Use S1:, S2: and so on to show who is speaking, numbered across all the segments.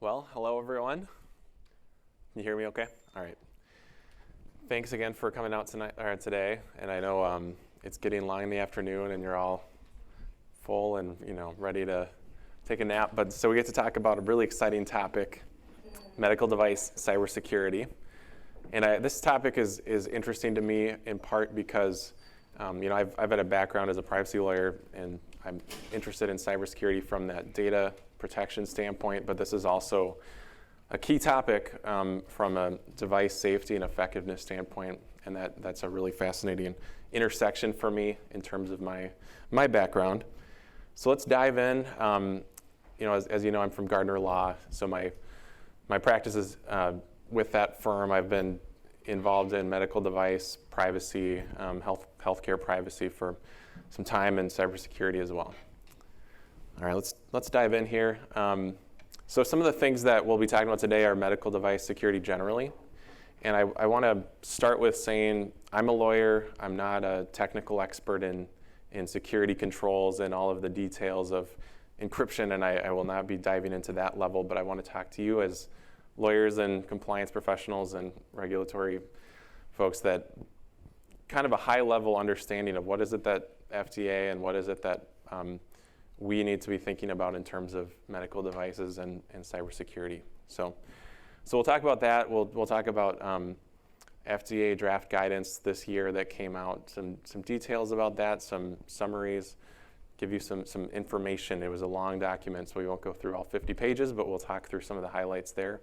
S1: Well, hello everyone. Can you hear me okay? All right. Thanks again for coming out today. And I know it's getting long in the afternoon and you're all full and ready to take a nap. But so we get to talk about a really exciting topic, medical device cybersecurity. And this topic is interesting to me in part because I've had a background as a privacy lawyer and I'm interested in cybersecurity from that data protection standpoint, but this is also a key topic from a device safety and effectiveness standpoint, and that's a really fascinating intersection for me in terms of my background. So let's dive in. As you know, I'm from Gardner Law, so my practice is with that firm. I've been involved in medical device privacy, healthcare privacy for some time, and cybersecurity as well. All right, let's dive in here. So some of the things that we'll be talking about today are medical device security generally. And I want to start with saying I'm a lawyer. I'm not a technical expert in security controls and all of the details of encryption, and I will not be diving into that level, but I want to talk to you as lawyers and compliance professionals and regulatory folks that kind of a high-level understanding of what is it that FDA and what is it that we need to be thinking about in terms of medical devices and cybersecurity. So we'll talk about that. We'll talk about FDA draft guidance this year that came out, some details about that, some summaries, give you some information. It was a long document, so we won't go through all 50 pages, but we'll talk through some of the highlights there.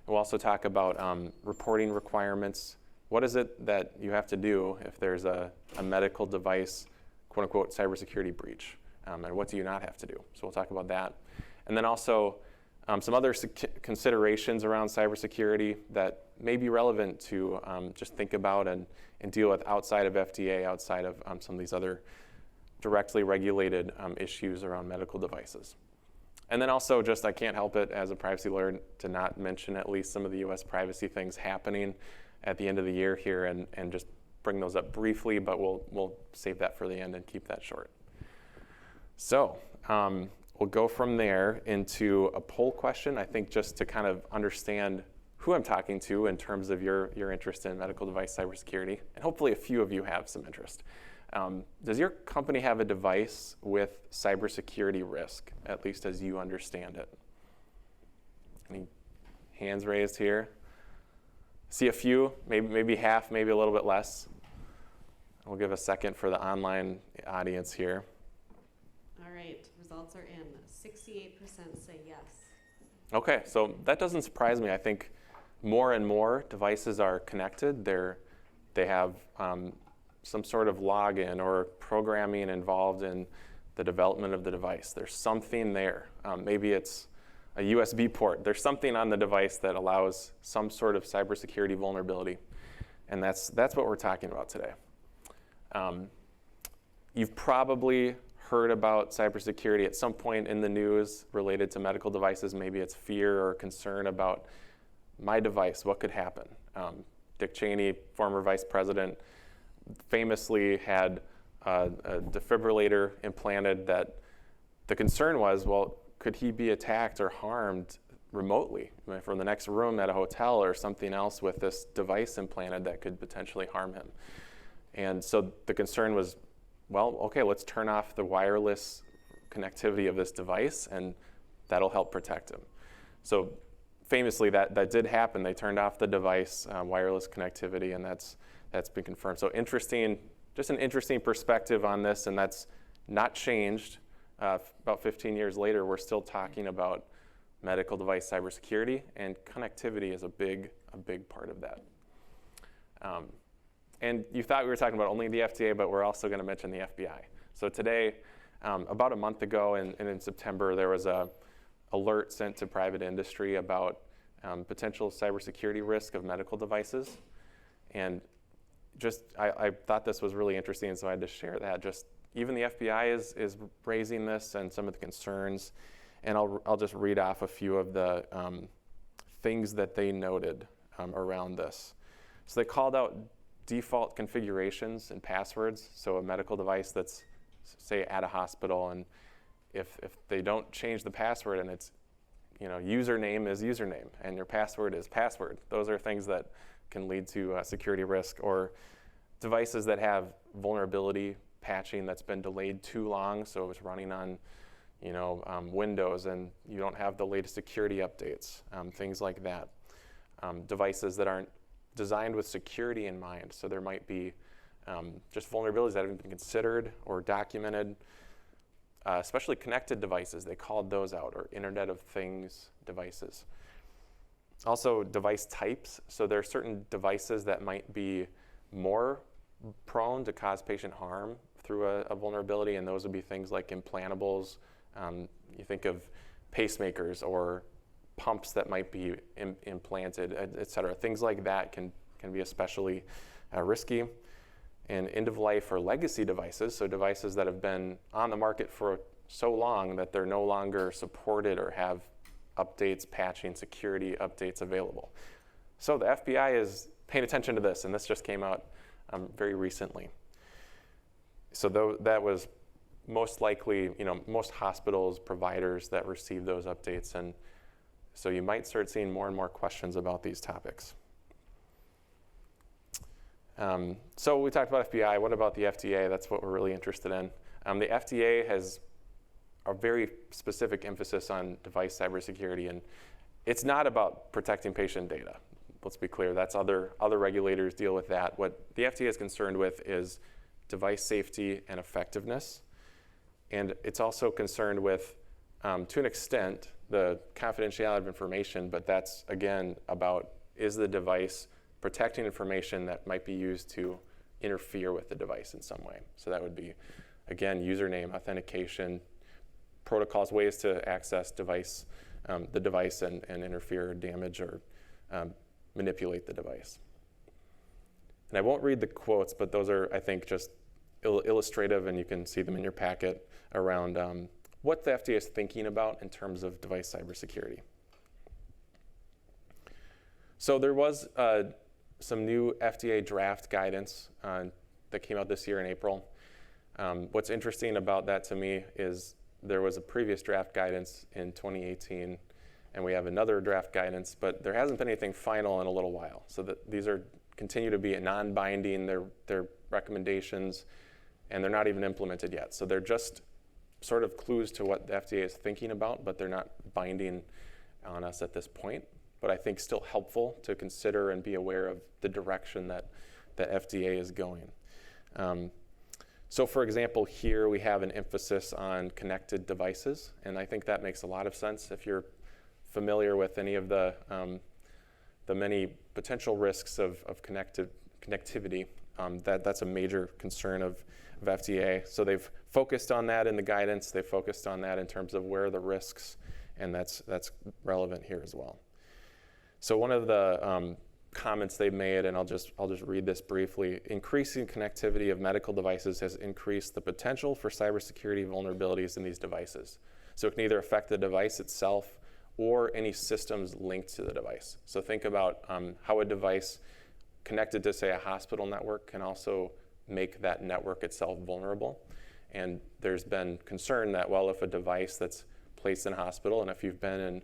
S1: We'll also talk about reporting requirements. What is it that you have to do if there's a medical device, quote unquote, cybersecurity breach? And what do you not have to do? So we'll talk about that. And then also some other considerations around cybersecurity that may be relevant to just think about and deal with outside of FDA, outside of some of these other directly regulated issues around medical devices. And then also just, I can't help it as a privacy lawyer to not mention at least some of the US privacy things happening at the end of the year here and just bring those up briefly, but we'll save that for the end and keep that short. So we'll go from there into a poll question, I think just to kind of understand who I'm talking to in terms of your interest in medical device cybersecurity, and hopefully a few of you have some interest. Does your company have a device with cybersecurity risk, at least as you understand it? Any hands raised here? See a few, maybe half, maybe a little bit less. We'll give a second for the online audience here.
S2: All right, results are in. 68% say yes.
S1: Okay, so that doesn't surprise me. I think more and more devices are connected. They have some sort of login or programming involved in the development of the device. There's something there. Maybe it's a USB port. There's something on the device that allows some sort of cybersecurity vulnerability. And that's what we're talking about today. You've probably heard about cybersecurity at some point in the news related to medical devices. Maybe it's fear or concern about my device, what could happen. Dick Cheney, former vice president, famously had a defibrillator implanted that the concern was, well, could he be attacked or harmed remotely from the next room at a hotel or something else with this device implanted that could potentially harm him? And so the concern was, well, okay, let's turn off the wireless connectivity of this device and that'll help protect him. So famously that did happen. They turned off the device, wireless connectivity, and that's been confirmed. So interesting, just an interesting perspective on this, and that's not changed. About 15 years later, we're still talking about medical device cybersecurity, and connectivity is a big part of that. And you thought we were talking about only the FDA, but we're also going to mention the FBI. So today, about a month ago and in September, there was a alert sent to private industry about potential cybersecurity risk of medical devices. And just, I thought this was really interesting, so I had to share that. Just even the FBI is raising this and some of the concerns. And I'll just read off a few of the things that they noted around this. So they called out default configurations and passwords. So a medical device that's, say, at a hospital, and if they don't change the password and it's username is username and your password is password. Those are things that can lead to security risk, or devices that have vulnerability patching that's been delayed too long, so it's running on Windows and you don't have the latest security updates, things like that. Devices that aren't designed with security in mind, so there might be just vulnerabilities that haven't been considered or documented, especially connected devices. They called those out, or Internet of Things devices. Also, device types. So there are certain devices that might be more prone to cause patient harm through a vulnerability, and those would be things like implantables. You think of pacemakers or pumps that might be implanted, et cetera. Things like that can be especially risky. And end-of-life or legacy devices, so devices that have been on the market for so long that they're no longer supported or have updates, patching, security updates available. So the FBI is paying attention to this, and this just came out very recently. So that was most likely, most hospitals, providers that receive those updates, and so you might start seeing more and more questions about these topics. So we talked about FBI. What about the FDA? That's what we're really interested in. The FDA has a very specific emphasis on device cybersecurity, and it's not about protecting patient data. Let's be clear. That's other regulators deal with that. What the FDA is concerned with is device safety and effectiveness, and it's also concerned with, to an extent, the confidentiality of information. But that's again about, is the device protecting information that might be used to interfere with the device in some way. So that would be, again, username, authentication, protocols, ways to access the device and interfere or damage or manipulate the device. And I won't read the quotes, but those are, I think, just illustrative, and you can see them in your packet around what the FDA is thinking about in terms of device cybersecurity. So there was some new FDA draft guidance that came out this year in April. What's interesting about that to me is there was a previous draft guidance in 2018, and we have another draft guidance, but there hasn't been anything final in a little while. So these continue to be non-binding, they're recommendations, and they're not even implemented yet. So they're just sort of clues to what the FDA is thinking about, but they're not binding on us at this point. But I think still helpful to consider and be aware of the direction that the FDA is going. So for example, here we have an emphasis on connected devices, and I think that makes a lot of sense. If you're familiar with any of the many potential risks of connectivity, that's a major concern of FDA. So they've focused on that in the guidance, they've focused on that in terms of where are the risks, and that's relevant here as well. So one of the comments they've made, and I'll just read this briefly: increasing connectivity of medical devices has increased the potential for cybersecurity vulnerabilities in these devices. So it can either affect the device itself or any systems linked to the device. So think about how a device connected to, say, a hospital network can also make that network itself vulnerable. And there's been concern that, well, if a device that's placed in a hospital, and if you've been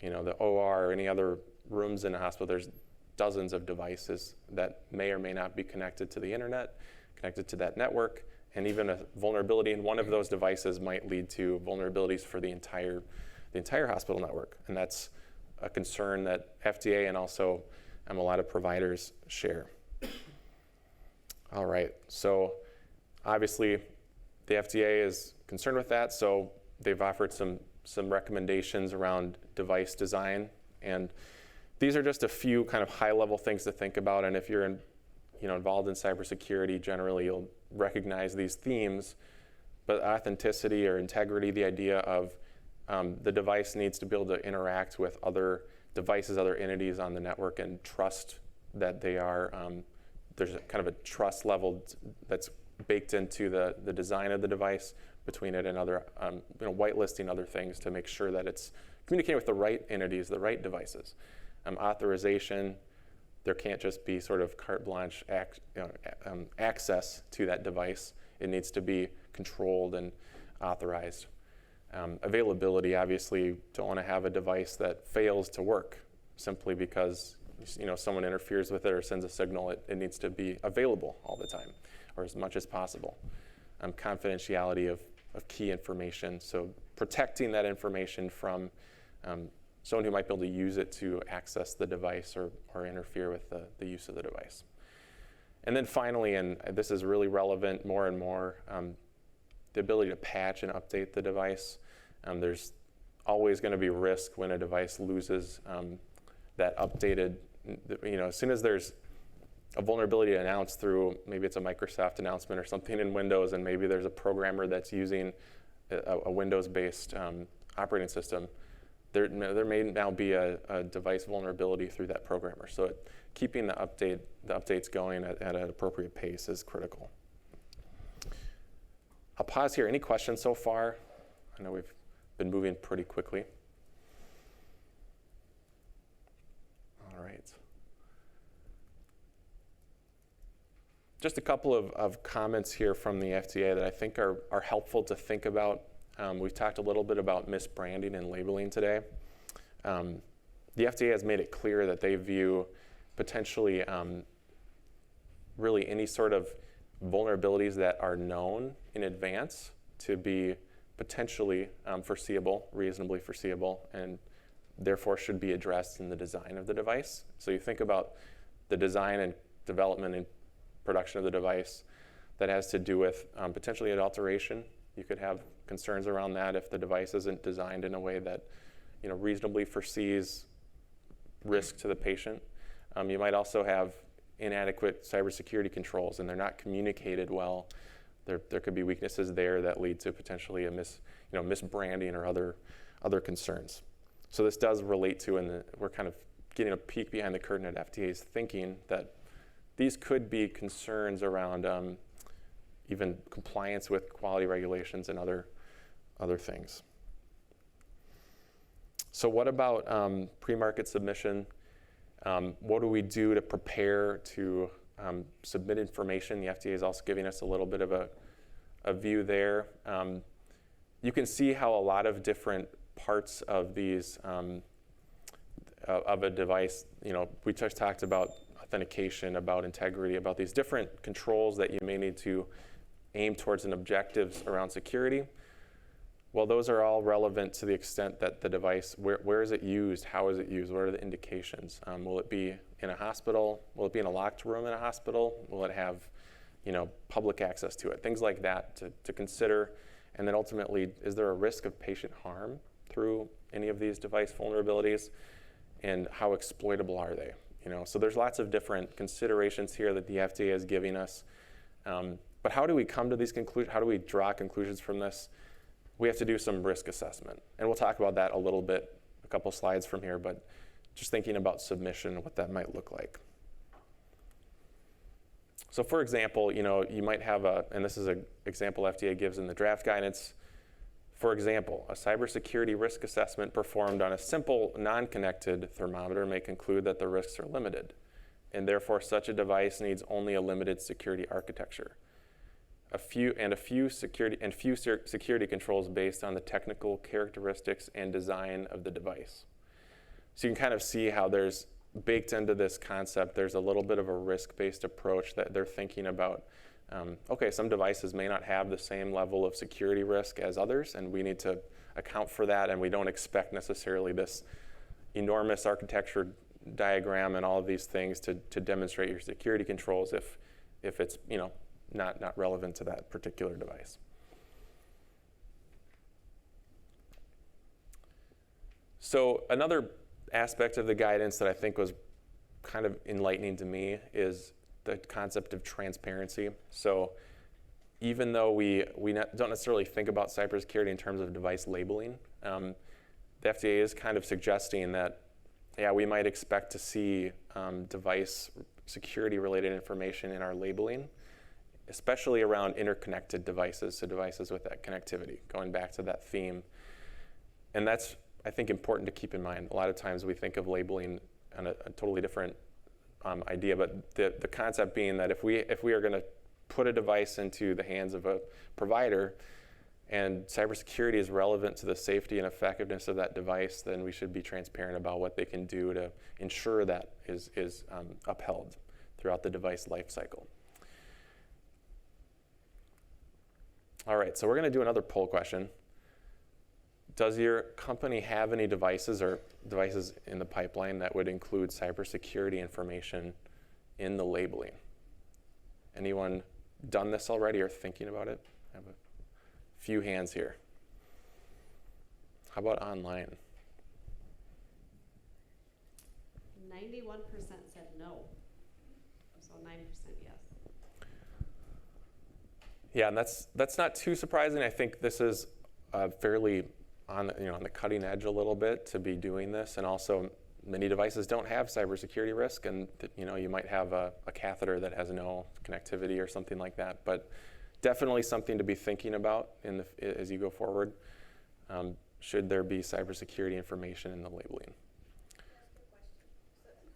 S1: in the OR or any other rooms in a hospital, there's dozens of devices that may or may not be connected to the internet, connected to that network, and even a vulnerability in one of those devices might lead to vulnerabilities for the entire hospital network. And that's a concern that FDA and also a lot of providers share. All right, so obviously the FDA is concerned with that, so they've offered some recommendations around device design, and these are just a few kind of high-level things to think about. And if you're involved in cybersecurity, generally you'll recognize these themes. But authenticity or integrity, the idea of the device needs to be able to interact with other devices, other entities on the network, and trust that they are. There's kind of a trust level that's baked into the design of the device between it and other, whitelisting other things to make sure that it's communicating with the right entities, the right devices. Authorization, there can't just be sort of carte blanche access to that device. It needs to be controlled and authorized. Availability, obviously, you don't want to have a device that fails to work simply because someone interferes with it or sends a signal. It needs to be available all the time, or as much as possible. Confidentiality of key information, so protecting that information from someone who might be able to use it to access the device or interfere with the use of the device. And then finally, and this is really relevant more and more, the ability to patch and update the device. There's always going to be risk when a device loses that updated, as soon as there's a vulnerability announced through, maybe it's a Microsoft announcement or something in Windows, and maybe there's a programmer that's using a Windows-based operating system, there may now be a device vulnerability through that programmer. So keeping the updates going at an appropriate pace is critical. I'll pause here. Any questions so far? I know we've been moving pretty quickly. All right. Just a couple of comments here from the FDA that I think are helpful to think about. We've talked a little bit about misbranding and labeling today. The FDA has made it clear that they view potentially really any sort of vulnerabilities that are known in advance to be potentially foreseeable, reasonably foreseeable, and therefore should be addressed in the design of the device. So you think about the design and development and production of the device that has to do with potentially adulteration. You could have concerns around that if the device isn't designed in a way that reasonably foresees risk to the patient. You might also have inadequate cybersecurity controls, and they're not communicated well. There could be weaknesses there that lead to potentially a misbranding or other concerns. So this does relate to, and we're kind of getting a peek behind the curtain at FDA's thinking that these could be concerns around even compliance with quality regulations and other things. So what about pre-market submission? What do we do to prepare to submit information? The FDA is also giving us a little bit of a view there. You can see how a lot of different parts of these of a device, we just talked about authentication, about integrity, about these different controls that you may need to aim towards an objectives around security. Well, those are all relevant to the extent that the device, where is it used? How is it used? What are the indications? Will it be in a hospital? Will it be in a locked room in a hospital? Will it have, public access to it? Things like that to consider. And then ultimately, is there a risk of patient harm through any of these device vulnerabilities? And how exploitable are they? So there's lots of different considerations here that the FDA is giving us. But how do we come to these conclusions? How do we draw conclusions from this? We have to do some risk assessment. And we'll talk about that a little bit, a couple slides from here, but just thinking about submission and what that might look like. So for example, you might have and this is an example FDA gives in the draft guidance. For example, a cybersecurity risk assessment performed on a simple non-connected thermometer may conclude that the risks are limited, and therefore such a device needs only a limited security architecture. A few security controls based on the technical characteristics and design of the device. So you can kind of see how there's baked into this concept, there's a little bit of a risk-based approach that they're thinking about. Okay, some devices may not have the same level of security risk as others, and we need to account for that, and we don't expect necessarily this enormous architecture diagram and all of these things to demonstrate your security controls if it's not relevant to that particular device. So another aspect of the guidance that I think was kind of enlightening to me is the concept of transparency. So even though we don't necessarily think about cybersecurity in terms of device labeling, the FDA is kind of suggesting that, we might expect to see device security-related information in our labeling, especially around interconnected devices, so devices with that connectivity, going back to that theme. And that's, I think, important to keep in mind. A lot of times we think of labeling on a totally different idea, but the concept being that if we are going to put a device into the hands of a provider and cybersecurity is relevant to the safety and effectiveness of that device, then we should be transparent about what they can do to ensure that is upheld throughout the device life cycle. All right, so we're going to do another poll question. Does your company have any devices or devices in the pipeline that would include cybersecurity information in the labeling? Anyone done this already or thinking about it? I have a few hands here. How about online?
S2: 91% said no, so 9% yes.
S1: Yeah, and that's not too surprising. I think this is fairly on the cutting edge a little bit to be doing this, and also many devices don't have cybersecurity risk, and you might have a catheter that has no connectivity or something like that. But definitely something to be thinking about as you go forward. Should there be cybersecurity information in the labeling?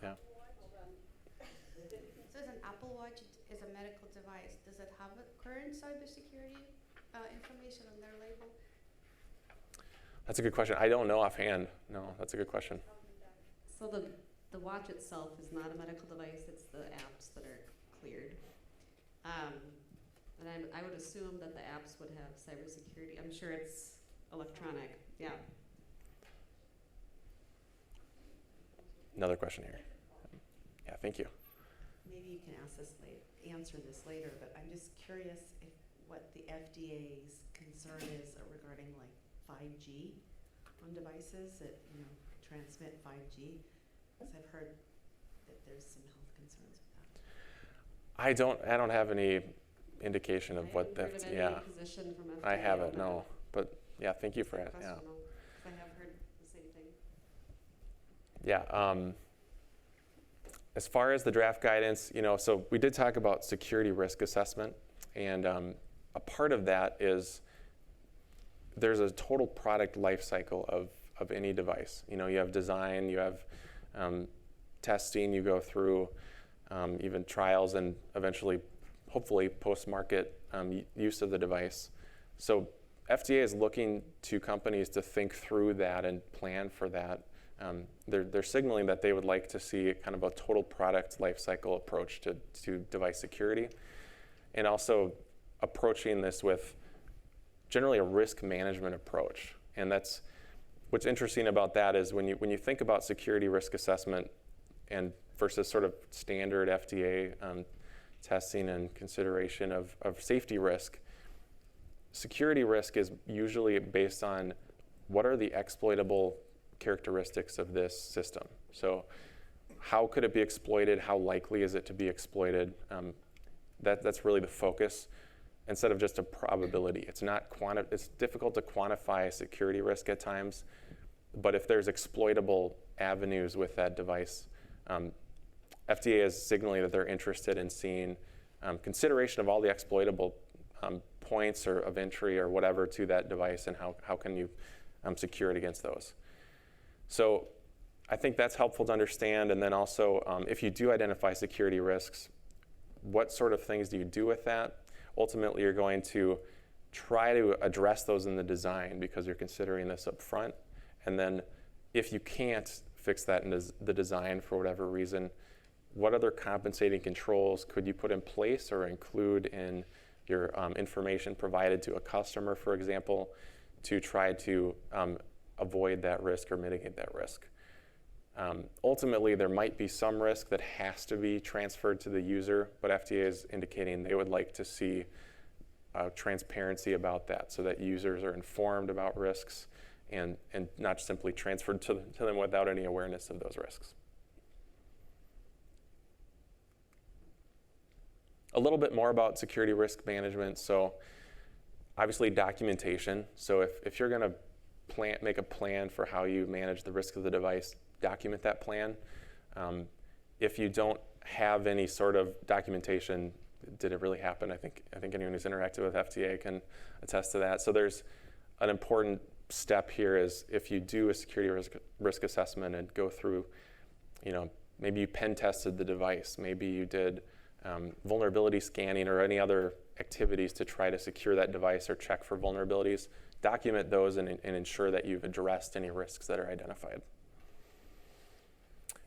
S1: Yeah.
S3: So an Apple Watch is a medical device. Does it have a current cybersecurity information on their label?
S1: That's a good question. I don't know offhand. No, that's a good question.
S2: So the watch itself is not a medical device, it's the apps that are cleared. And I would assume that the apps would have cybersecurity. I'm sure it's electronic, yeah.
S1: Another question here. Yeah, thank you.
S4: Maybe you can answer this later, but I'm just curious what the FDA's concern is regarding like 5G on devices that transmit 5G. Because I've heard that there's some health concerns with that.
S1: I don't have any indication of what
S2: that.
S1: yeah.
S2: Position from FDA
S1: I haven't, no. But yeah, thank you for that. Yeah.
S2: I have heard the same thing.
S1: Yeah. As far as the draft guidance, so we did talk about security risk assessment, and a part of that is there's a total product life cycle of any device. You have design, you have testing, you go through even trials, and eventually, hopefully, post-market use of the device. So FDA is looking to companies to think through that and plan for that. They're signaling that they would like to see kind of a total product life cycle approach to device security, and also approaching this with generally a risk management approach. And that's what's interesting about that is when you think about security risk assessment and versus sort of standard FDA testing and consideration of safety risk, security risk is usually based on what are the exploitable characteristics of this system. So how could it be exploited? How likely is it to be exploited? That's really the focus instead of just a probability. It's difficult to quantify security risk at times, but if there's exploitable avenues with that device, FDA is signaling that they're interested in seeing consideration of all the exploitable points or of entry or whatever to that device, and how can you secure it against those. So I think that's helpful to understand. And then also, if you do identify security risks, what sort of things do you do with that? Ultimately, you're going to try to address those in the design because you're considering this up front. And then if you can't fix that in the design for whatever reason, what other compensating controls could you put in place or include in your information provided to a customer, for example, to try to avoid that risk or mitigate that risk? Ultimately, there might be some risk that has to be transferred to the user, but FDA is indicating they would like to see transparency about that so that users are informed about risks and not simply transferred to them without any awareness of those risks. A little bit more about security risk management. So obviously documentation. So if you're going to make a plan for how you manage the risk of the device, document that plan. If you don't have any sort of documentation, did it really happen? I think anyone who's interacted with FDA can attest to that. So there's an important step here is if you do a security risk assessment and go through, maybe you pen tested the device, maybe you did vulnerability scanning or any other activities to try to secure that device or check for vulnerabilities, document those and ensure that you've addressed any risks that are identified.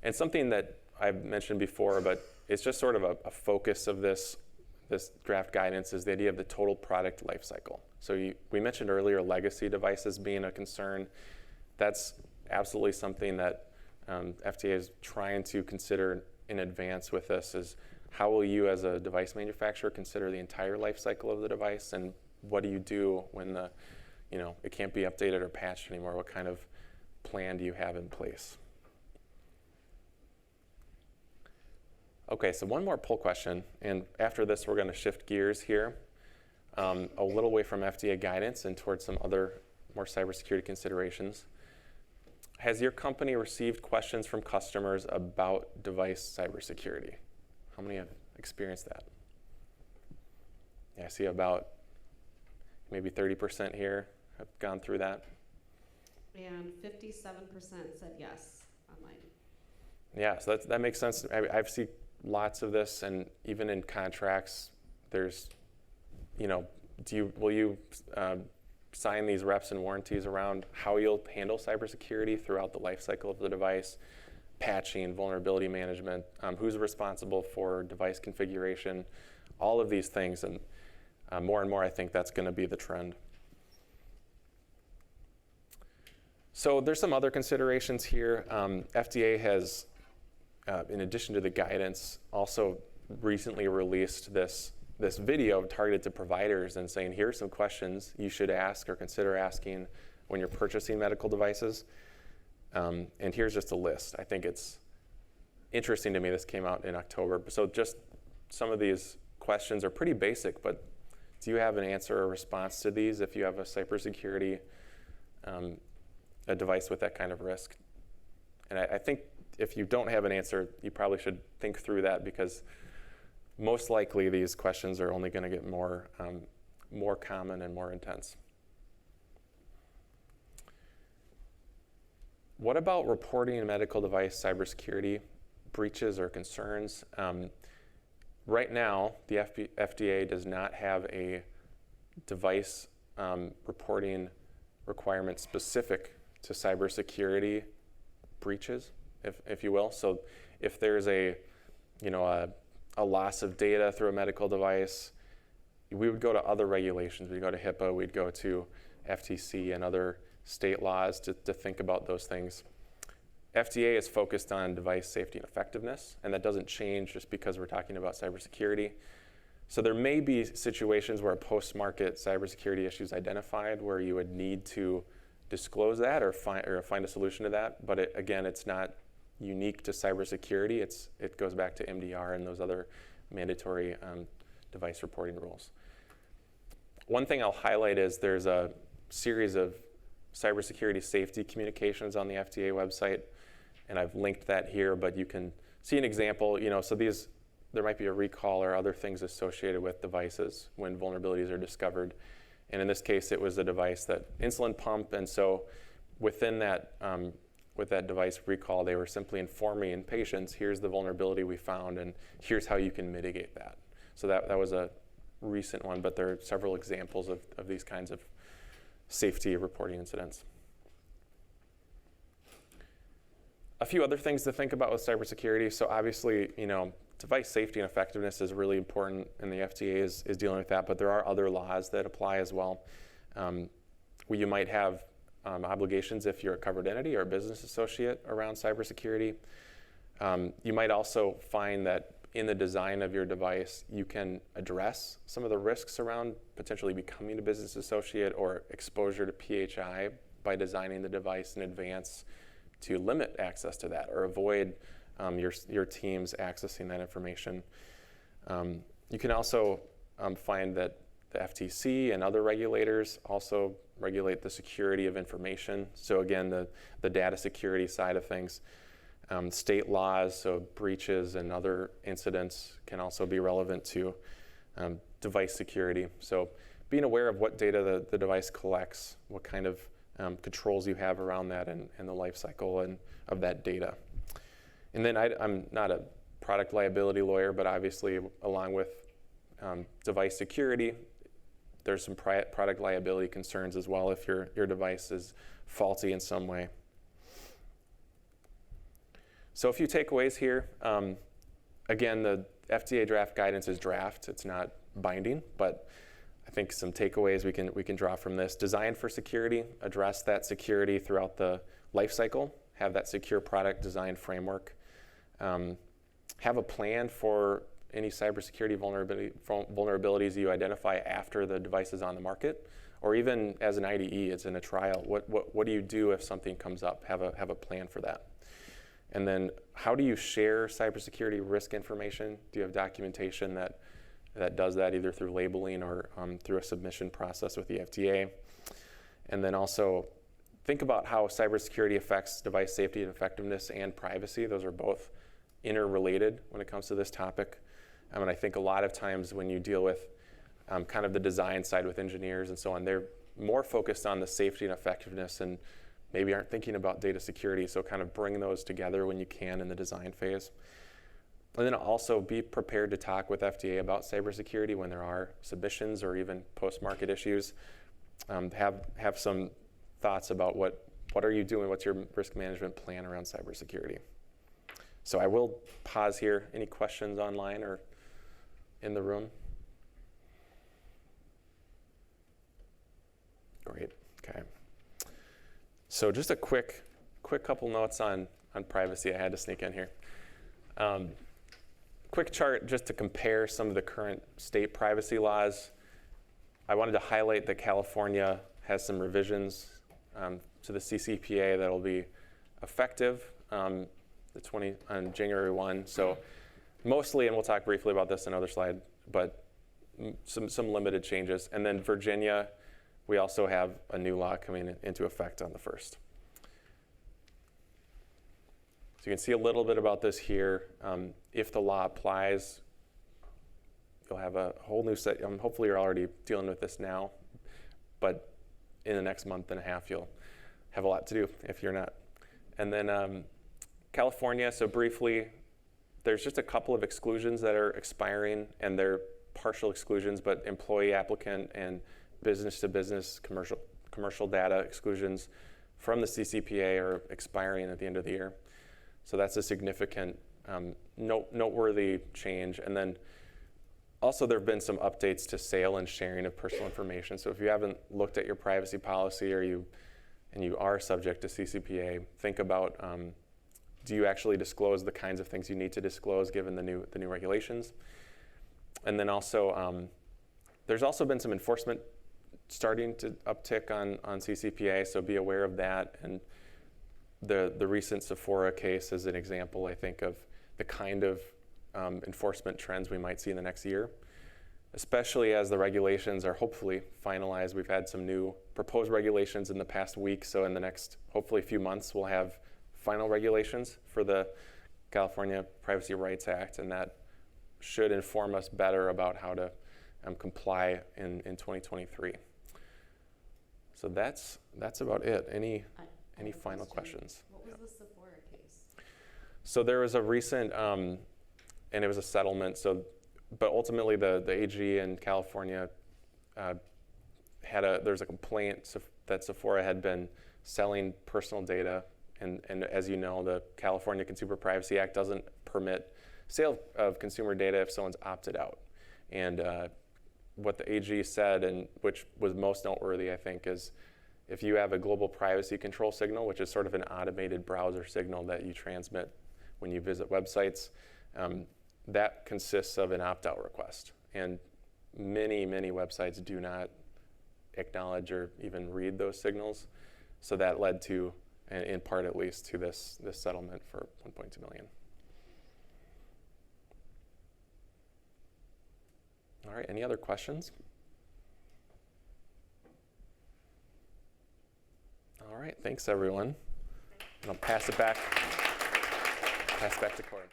S1: And something that I've mentioned before, but it's just sort of a focus of this draft guidance, is the idea of the total product lifecycle. So we mentioned earlier legacy devices being a concern. That's absolutely something that FDA is trying to consider in advance with this, is how will you as a device manufacturer consider the entire life cycle of the device, and what do you do when it can't be updated or patched anymore? What kind of plan do you have in place? Okay, so one more poll question, and after this we're going to shift gears here a little away from FDA guidance and towards some other more cybersecurity considerations. Has your company received questions from customers about device cybersecurity? How many have experienced that? Yeah, I see about maybe 30% here have gone through that.
S2: And 57% said yes online.
S1: Yeah, so that makes sense. I've seen lots of this, and even in contracts, there's, will you sign these reps and warranties around how you'll handle cybersecurity throughout the life cycle of the device, patching, vulnerability management, who's responsible for device configuration, all of these things, and more and more I think that's going to be the trend. So there's some other considerations here. FDA has, in addition to the guidance, also recently released this video targeted to providers and saying, here are some questions you should ask or consider asking when you're purchasing medical devices. And here's just a list. I think it's interesting to me. This came out in October. So just some of these questions are pretty basic, but do you have an answer or response to these if you have a cybersecurity a device with that kind of risk? And I think if you don't have an answer, you probably should think through that, because most likely these questions are only going to get more common and more intense. What about reporting medical device cybersecurity breaches or concerns? Right now, the FDA does not have a device reporting requirement specific to cybersecurity breaches, if you will. So if there's a loss of data through a medical device, we would go to other regulations. We'd go to HIPAA, we'd go to FTC and other state laws to think about those things. FDA is focused on device safety and effectiveness, and that doesn't change just because we're talking about cybersecurity. So there may be situations where a post-market cybersecurity issue is identified where you would need to disclose that or find a solution to that. But again, it's not unique to cybersecurity. It goes back to MDR and those other mandatory device reporting rules. One thing I'll highlight is there's a series of cybersecurity safety communications on the FDA website, and I've linked that here, but you can see an example. So there might be a recall or other things associated with devices when vulnerabilities are discovered. And in this case, it was a device that insulin pump, and so within that, with that device recall, they were simply informing patients, here's the vulnerability we found, and here's how you can mitigate that. So that was a recent one, but there are several examples of these kinds of safety reporting incidents. A few other things to think about with cybersecurity. So obviously, device safety and effectiveness is really important, and the FDA is dealing with that, but there are other laws that apply as well. You might have obligations if you're a covered entity or a business associate around cybersecurity. You might also find that in the design of your device, you can address some of the risks around potentially becoming a business associate or exposure to PHI by designing the device in advance to limit access to that or avoid your teams accessing that information. You can also find that the FTC and other regulators also regulate the security of information. So again, the data security side of things. State laws, so breaches and other incidents can also be relevant to device security. So being aware of what data the device collects, what kind of controls you have around that and the life cycle of that data. And then I'm not a product liability lawyer, but obviously along with device security. There's some product liability concerns as well if your device is faulty in some way. So a few takeaways here. Again, the FDA draft guidance is draft. It's not binding, but I think some takeaways we can draw from this. Design for security, address that security throughout the life cycle, have that secure product design framework. Have a plan for any cybersecurity vulnerabilities you identify after the device is on the market, or even as an IDE, it's in a trial. What do you do if something comes up? Have a plan for that. And then how do you share cybersecurity risk information? Do you have documentation that does that either through labeling or through a submission process with the FDA? And then also think about how cybersecurity affects device safety and effectiveness and privacy. Those are both interrelated when it comes to this topic. And I think a lot of times when you deal with kind of the design side with engineers and so on, they're more focused on the safety and effectiveness and maybe aren't thinking about data security. So kind of bring those together when you can in the design phase. And then also be prepared to talk with FDA about cybersecurity when there are submissions or even post-market issues. Have some thoughts about what are you doing, what's your risk management plan around cybersecurity. So I will pause here. Any questions online or in the room? Great, okay. So just a quick couple notes on privacy I had to sneak in here. Quick chart just to compare some of the current state privacy laws. I wanted to highlight that California has some revisions to the CCPA that will be effective on January 1. So mostly, and we'll talk briefly about this in another slide, but some limited changes. And then Virginia, we also have a new law coming into effect on the 1st. So you can see a little bit about this here. If the law applies, you'll have a whole new set. Hopefully you're already dealing with this now, but in the next month and a half, you'll have a lot to do if you're not. And then California, so briefly, there's just a couple of exclusions that are expiring, and they're partial exclusions, but employee, applicant, and business-to-business commercial data exclusions from the CCPA are expiring at the end of the year. So that's a significant, noteworthy change. And then also there have been some updates to sale and sharing of personal information. So if you haven't looked at your privacy policy and you are subject to CCPA, think about do you actually disclose the kinds of things you need to disclose given the new regulations? And then also there's also been some enforcement starting to uptick on CCPA, so be aware of that. And the recent Sephora case is an example, I think, of the kind of enforcement trends we might see in the next year, especially as the regulations are hopefully finalized. We've had some new proposed regulations in the past week, so in the next, hopefully, few months, we'll have final regulations for the California Privacy Rights Act, and that should inform us better about how to comply in 2023. So that's about it. Any final questions?
S2: What was the Sephora case?
S1: So there was a recent, and it was a settlement. So, but ultimately the AG in California there's a complaint that Sephora had been selling personal data, and as you know, the California Consumer Privacy Act doesn't permit sale of consumer data if someone's opted out. And what the AG said, and which was most noteworthy, I think, is if you have a global privacy control signal, which is sort of an automated browser signal that you transmit when you visit websites, that consists of an opt-out request. And many, many websites do not acknowledge or even read those signals. So that led to, in part at least, to this settlement for $1.2 million. All right, any other questions? All right, thanks everyone. And I'll pass it back to Corey.